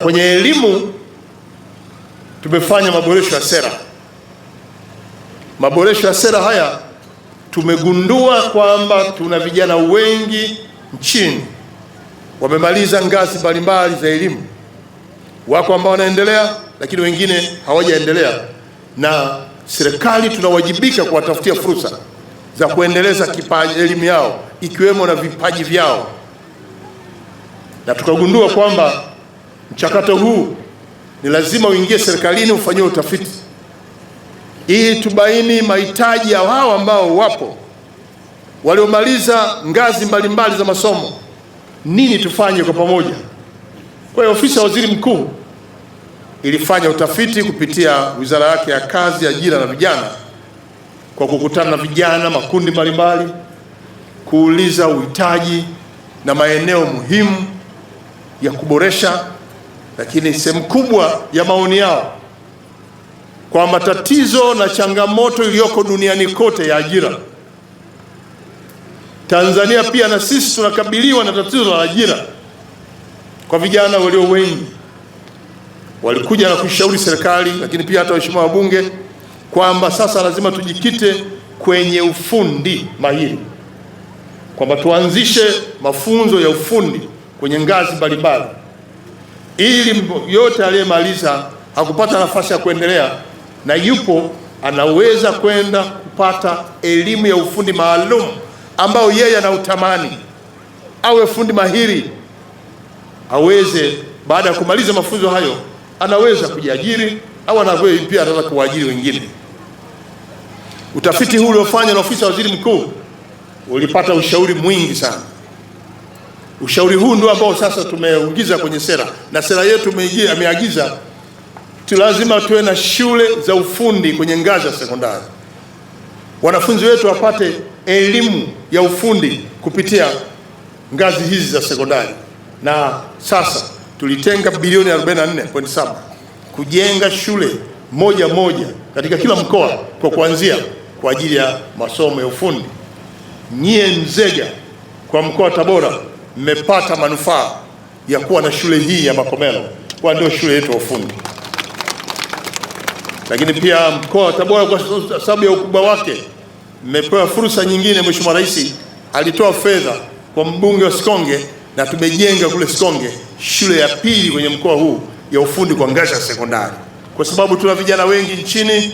Kwenye elimu tumefanya maboresho ya sera. Maboresho ya sera haya tumegundua kwamba tuna vijana wengi nchini wamemaliza ngazi mbalimbali za elimu. Wako ambao wanaendelea, lakini wengine hawajaendelea, na serikali tunawajibika kuwatafutia fursa za kuendeleza kipaji elimu yao, ikiwemo na vipaji vyao. Na tukagundua kwamba mchakato huu ni lazima uingie serikalini, ufanyie utafiti ili tubaini mahitaji ya hao ambao wapo waliomaliza ngazi mbalimbali za masomo. Nini tufanye kwa pamoja? Kwa hiyo ofisi ya Waziri Mkuu ilifanya utafiti kupitia wizara yake ya Kazi, Ajira na Vijana, kwa kukutana na vijana, makundi mbalimbali, kuuliza uhitaji na maeneo muhimu ya kuboresha. Lakini sehemu kubwa ya maoni yao kwa matatizo na changamoto iliyoko duniani kote ya ajira, Tanzania pia na sisi tunakabiliwa na tatizo la ajira kwa vijana walio wengi. Walikuja na kushauri serikali, lakini pia hata waheshimiwa wabunge, kwamba sasa lazima tujikite kwenye ufundi mahiri, kwamba tuanzishe mafunzo ya ufundi kwenye ngazi mbalimbali, ili yote aliyemaliza hakupata nafasi ya kuendelea na yupo anaweza kwenda kupata elimu ya ufundi maalum ambao yeye anautamani, awe fundi mahiri, aweze baada ya kumaliza mafunzo hayo anaweza kujiajiri au anaweza pia anaweza kuwaajiri wengine. Utafiti huu uliofanywa na ofisi ya Waziri Mkuu ulipata ushauri mwingi sana. Ushauri huu ndio ambao sasa tumeingiza kwenye sera, na sera yetu ameagiza lazima tuwe na shule za ufundi kwenye ngazi ya sekondari. Wanafunzi wetu wapate elimu ya ufundi kupitia ngazi hizi za sekondari, na sasa tulitenga bilioni 44.7 kujenga shule moja katika kila mkoa kwa kuanzia kwa ajili ya masomo ya ufundi. Nyie Nzega kwa mkoa wa Tabora mmepata manufaa ya kuwa na shule hii ya Makomelo, kwa ndio shule yetu ya ufundi. Lakini pia mkoa wa Tabora kwa sababu ya ukubwa wake mmepewa fursa nyingine. Mheshimiwa Rais alitoa fedha kwa mbunge wa Sikonge na tumejenga kule Sikonge shule ya pili kwenye mkoa huu ya ufundi kwa ngazi ya sekondari, kwa sababu tuna vijana wengi nchini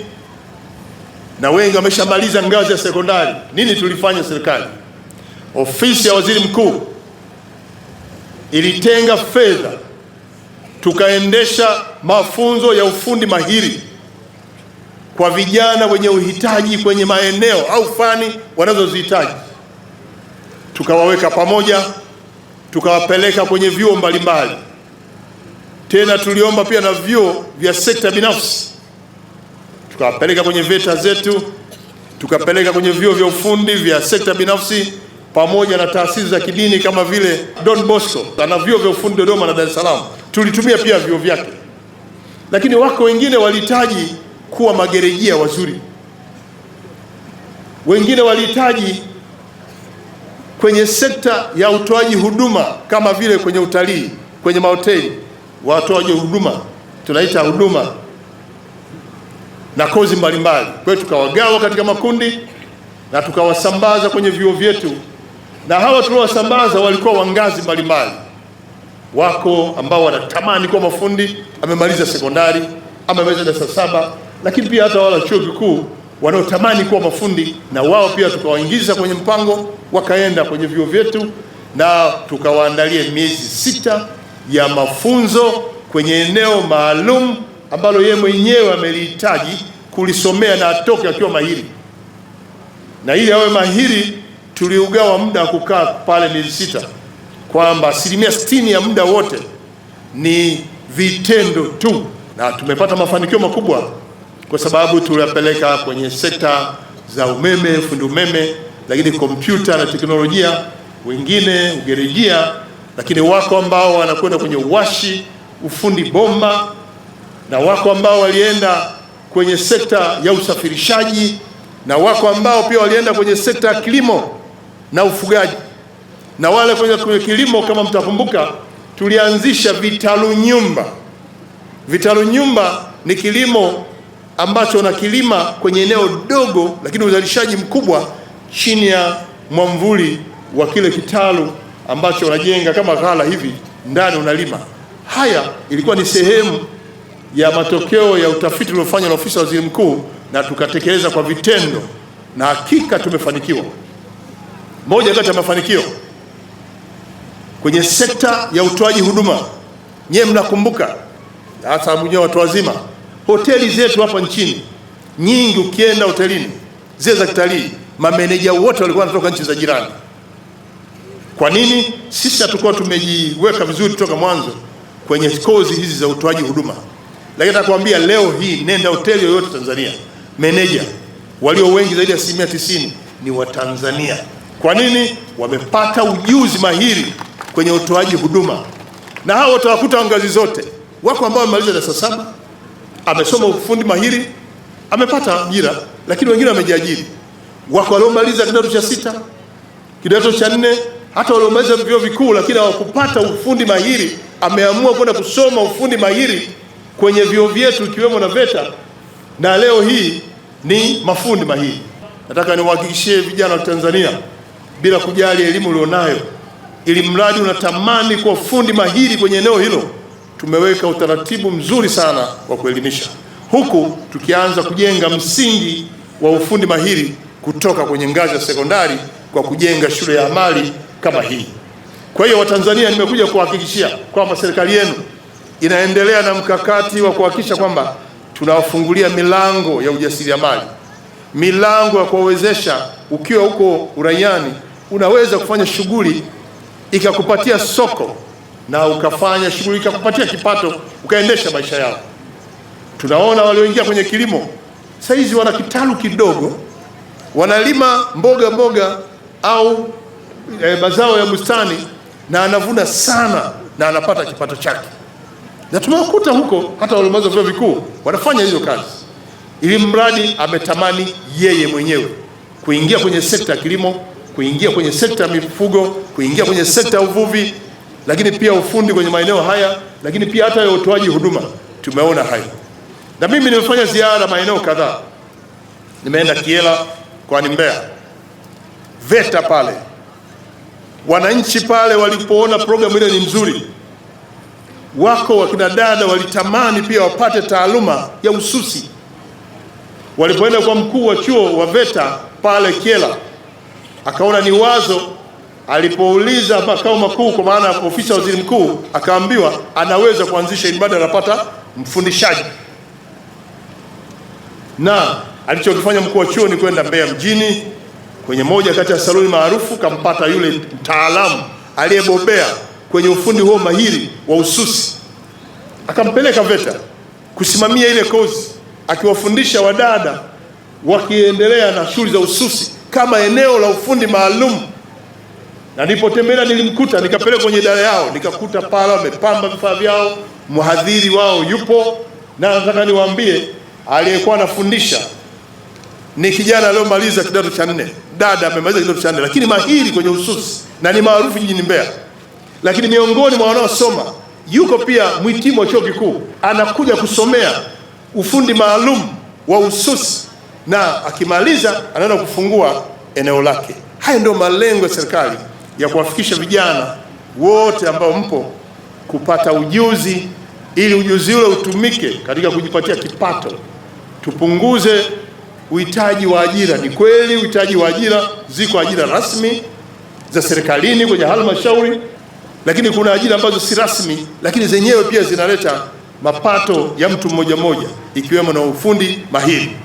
na wengi wameshamaliza ngazi ya sekondari. Nini tulifanya serikali? Ofisi ya Waziri Mkuu ilitenga fedha tukaendesha mafunzo ya ufundi mahiri kwa vijana wenye uhitaji kwenye maeneo au fani wanazozihitaji. Tukawaweka pamoja, tukawapeleka kwenye vyuo mbalimbali. Tena tuliomba pia na vyuo vya sekta binafsi, tukawapeleka kwenye VETA zetu, tukapeleka kwenye vyuo vya ufundi vya sekta binafsi, pamoja na taasisi za kidini kama vile Don Bosco na vyuo vya ufundi Dodoma na Dar es Salaam. Tulitumia pia vyuo vyake, lakini wako wengine walihitaji kuwa magerejia wazuri, wengine walihitaji kwenye sekta ya utoaji huduma kama vile kwenye utalii, kwenye mahoteli, watoaji huduma tunaita huduma na kozi mbalimbali. Kwa hiyo tukawagawa katika makundi na tukawasambaza kwenye vyuo vyetu, na hawa tuliowasambaza walikuwa wa ngazi mbalimbali. Wako ambao wanatamani kuwa mafundi, amemaliza sekondari, amemaliza darasa 7, lakini pia hata wale chuo kikuu wanaotamani kuwa mafundi, na wao pia tukawaingiza kwenye mpango, wakaenda kwenye vyuo vyetu na tukawaandalia miezi 6 ya mafunzo kwenye eneo maalum ambalo yeye mwenyewe amelihitaji kulisomea na atoke akiwa mahiri. Na ili awe mahiri tuliugawa muda wa kukaa pale miezi 6, kwamba 60% ya muda wote ni vitendo tu, na tumepata mafanikio makubwa kwa sababu tuliwapeleka kwenye sekta za umeme, fundi umeme, lakini kompyuta na teknolojia, wengine ugerejia, lakini wako ambao wanakwenda kwenye uwashi, ufundi bomba, na wako ambao walienda kwenye sekta ya usafirishaji, na wako ambao pia walienda kwenye sekta ya kilimo na ufugaji. Na wale kwenye kilimo, kama mtakumbuka, tulianzisha vitalu nyumba. Vitalu nyumba ni kilimo ambacho unakilima kwenye eneo dogo, lakini uzalishaji mkubwa chini ya mwamvuli wa kile kitalu ambacho unajenga kama ghala hivi, ndani unalima. Haya ilikuwa ni sehemu ya matokeo ya utafiti uliofanywa na ofisi ya waziri mkuu, na tukatekeleza kwa vitendo, na hakika tumefanikiwa. Moja kati ya mafanikio kwenye sekta ya utoaji huduma, nyewe mnakumbuka, hasa mwenyewe watu wazima, hoteli zetu hapa nchini nyingi, ukienda hotelini zile za kitalii, mameneja wote walikuwa wanatoka nchi za jirani. Kwa nini? Sisi hatukuwa tumejiweka vizuri toka mwanzo kwenye kozi hizi za utoaji huduma. Lakini nakwambia leo hii, nenda hoteli yoyote Tanzania, meneja walio wengi zaidi ya 90% ni wa Tanzania. Kwa nini? Wamepata ujuzi mahiri kwenye utoaji huduma, na hao utawakuta ngazi zote. Wako ambao wamemaliza darasa 7, amesoma ufundi mahiri, amepata ajira, lakini wengine wamejiajiri. Wako waliomaliza kidato cha 6, kidato cha 4, hata waliomaliza vyuo vikuu lakini hawakupata ufundi mahiri, ameamua kwenda kusoma ufundi mahiri kwenye vyuo vyetu ikiwemo na VETA, na leo hii ni mafundi mahiri. Nataka niwahakikishie vijana wa Tanzania, bila kujali elimu ulionayo, ili mradi unatamani kuwa fundi mahiri kwenye eneo hilo, tumeweka utaratibu mzuri sana wa kuelimisha, huku tukianza kujenga msingi wa ufundi mahiri kutoka kwenye ngazi ya sekondari kwa kujenga shule ya amali kama hii. Kwa hiyo Watanzania, nimekuja kuhakikishia kwamba serikali yenu inaendelea na mkakati wa kuhakikisha kwamba tunawafungulia milango ya ujasiriamali, milango ya kuwawezesha. Ukiwa huko uraiani, unaweza kufanya shughuli ikakupatia soko, na ukafanya shughuli ikakupatia kipato, ukaendesha maisha yao. Tunaona walioingia kwenye kilimo saizi wana kitalu kidogo, wanalima mboga au mazao ya bustani, na anavuna sana na anapata kipato chake. Na tumewakuta huko hata waliomaliza vyuo vikuu wanafanya hizo kazi, ili mradi ametamani yeye mwenyewe kuingia kwenye sekta ya kilimo, kuingia kwenye sekta ya mifugo, kuingia kwenye sekta ya uvuvi, lakini pia ufundi kwenye maeneo haya, lakini pia hata ya utoaji huduma. Tumeona hayo, na mimi nimefanya ziara maeneo kadhaa. Nimeenda Kiela kwani Mbeya, VETA pale. Wananchi pale walipoona programu ile ni nzuri, wako wakina dada walitamani pia wapate taaluma ya ususi. Walipoenda kwa mkuu wa chuo wa VETA pale Kiela, akaona ni wazo. Alipouliza makao makuu, kwa maana ofisi ya waziri mkuu, akaambiwa anaweza kuanzisha ibada, anapata mfundishaji. Na alichokifanya mkuu wa chuo ni kwenda Mbeya mjini kwenye moja kati ya saluni maarufu, kampata yule mtaalamu aliyebobea kwenye ufundi huo mahiri wa ususi, akampeleka VETA kusimamia ile kozi, akiwafundisha wadada wakiendelea na shughuli za ususi kama eneo la ufundi maalum. Na nilipotembelea nilimkuta, nikapeleka kwenye idara yao, nikakuta pala wamepamba vifaa vyao, mhadhiri wao yupo. Na nataka niwaambie, aliyekuwa anafundisha ni kijana aliyomaliza kidato cha 4, dada amemaliza kidato cha 4, lakini mahiri kwenye ususi na ni maarufu jijini Mbeya. Lakini miongoni mwa wanaosoma yuko pia mhitimu wa chuo kikuu, anakuja kusomea ufundi maalum wa ususi, na akimaliza anaenda kufungua eneo lake. Haya ndio malengo ya serikali ya kuwafikisha vijana wote ambao mpo kupata ujuzi, ili ujuzi ule utumike katika kujipatia kipato. Tupunguze uhitaji wa ajira. Ni kweli uhitaji wa ajira, ziko ajira rasmi za serikalini kwenye halmashauri, lakini kuna ajira ambazo si rasmi, lakini zenyewe pia zinaleta mapato ya mtu mmoja mmoja, ikiwemo na ufundi mahiri.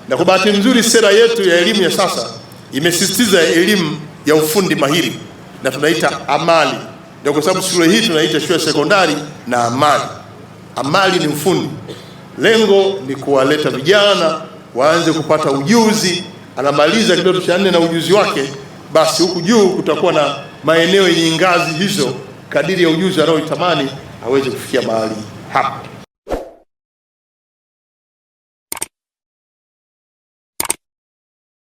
Na kwa bahati nzuri, sera yetu ya elimu ya sasa imesisitiza elimu ya ufundi mahiri, na tunaita amali. Ndio kwa sababu shule hii tunaita shule sekondari na amali. Amali ni ufundi. Lengo ni kuwaleta vijana waanze kupata ujuzi, anamaliza kidato cha 4 na ujuzi wake, basi huku juu kutakuwa na maeneo yenye ngazi hizo kadiri ya ujuzi anaoitamani aweze kufikia mahali hapa.